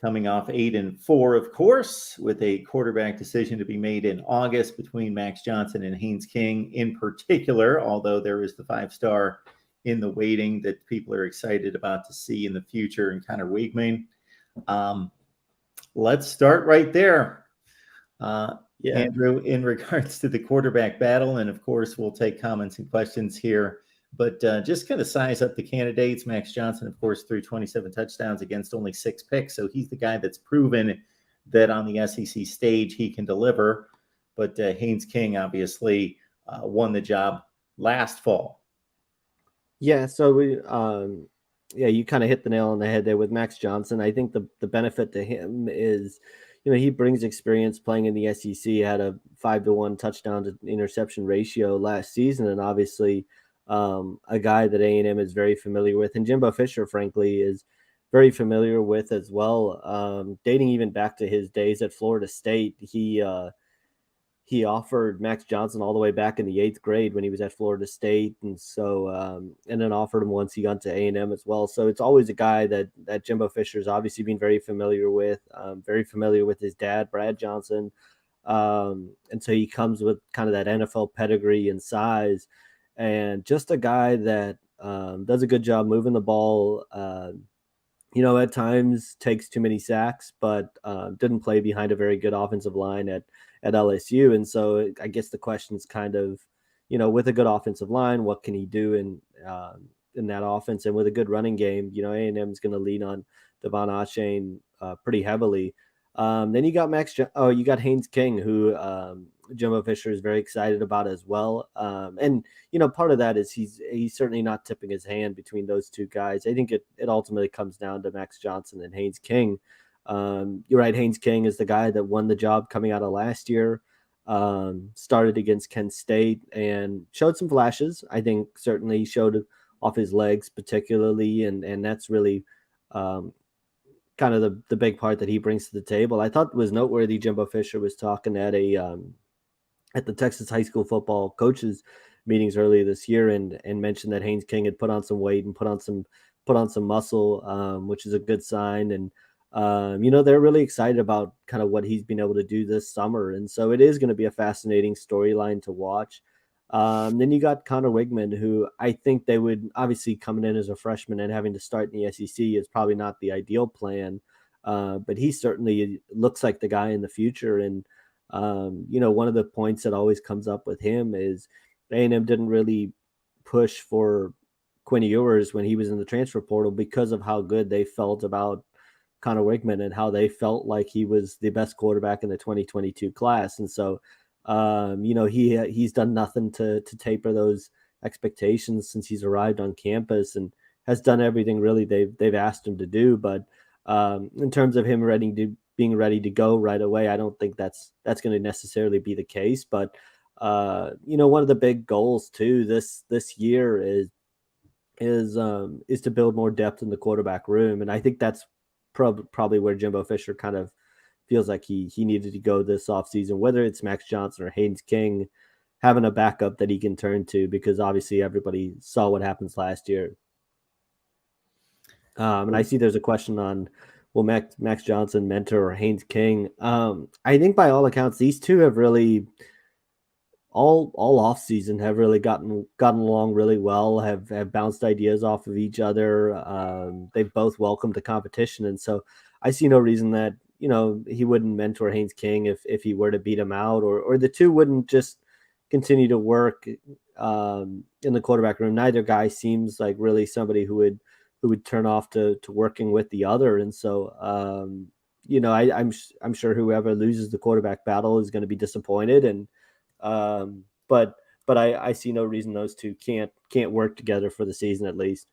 coming off 8-4, of course, with a quarterback decision to be made in August between Max Johnson and Haynes King in particular, although there is the 5-star in the waiting that people are excited about to see in the future, and Connor Weigman. Let's start right there. Andrew, in regards to the quarterback battle, and of course, we'll take comments and questions here, but just kind of size up the candidates. Max Johnson, of course, threw 27 touchdowns against only 6 picks, so he's the guy that's proven that on the SEC stage he can deliver. But Haynes King obviously won the job last fall. Yeah, so we, you kind of hit the nail on the head there with Max Johnson. I think the benefit to him is, he brings experience playing in the SEC. He had a 5-to-1 touchdown to interception ratio last season, and obviously a guy that A&M is very familiar with, and Jimbo Fisher, frankly, is very familiar with as well. Dating even back to his days at Florida State, he offered Max Johnson all the way back in the 8th grade when he was at Florida State, and so and then offered him once he got to A&M as well. So it's always a guy that Jimbo Fisher's obviously been very familiar with his dad, Brad Johnson, and so he comes with kind of that NFL pedigree and size, and just a guy that does a good job moving the ball. At times takes too many sacks, but didn't play behind a very good offensive line at LSU. And so I guess the question is kind of, with a good offensive line, what can he do in that offense? And with a good running game, A&M is going to lean on Devon Achane pretty heavily. Then you got you got Haynes King, who Jimbo Fisher is very excited about as well. And part of that is he's certainly not tipping his hand between those two guys. I think it ultimately comes down to Max Johnson and Haynes King. You're right. Haynes King is the guy that won the job coming out of last year, started against Kent State and showed some flashes. I think certainly showed off his legs particularly. And that's really kind of the big part that he brings to the table. I thought was noteworthy. Jimbo Fisher was talking at the Texas high school football coaches meetings earlier this year and mentioned that Haynes King had put on some weight and put on some muscle, which is a good sign. And they're really excited about kind of what he's been able to do this summer. And so it is going to be a fascinating storyline to watch. Then you got Connor Weigman, who I think they would obviously coming in as a freshman and having to start in the SEC is probably not the ideal plan. But he certainly looks like the guy in the future. And, one of the points that always comes up with him is A&M didn't really push for Quinn Ewers when he was in the transfer portal because of how good they felt about Connor Weigman and how they felt like he was the best quarterback in the 2022 class. And so, he's done nothing to taper those expectations since he's arrived on campus and has done everything really they've asked him to do. But in terms of him being ready to go right away, I don't think that's going to necessarily be the case. But one of the big goals too this year is to build more depth in the quarterback room, and I think that's probably where Jimbo Fisher kind of feels like he needed to go this offseason, whether it's Max Johnson or Haynes King, having a backup that he can turn to, because obviously everybody saw what happens last year. And I see there's a question on, will Max Johnson mentor or Haynes King? I think by all accounts, these two have really all off season have really gotten along really well, have bounced ideas off of each other. They've both welcomed the competition. And so I see no reason that, he wouldn't mentor Haynes King if he were to beat him out, or the two wouldn't just continue to work in the quarterback room. Neither guy seems like really somebody who would turn off to working with the other. And so, I'm sure whoever loses the quarterback battle is going to be disappointed. And, but I see no reason those two can't work together for the season at least.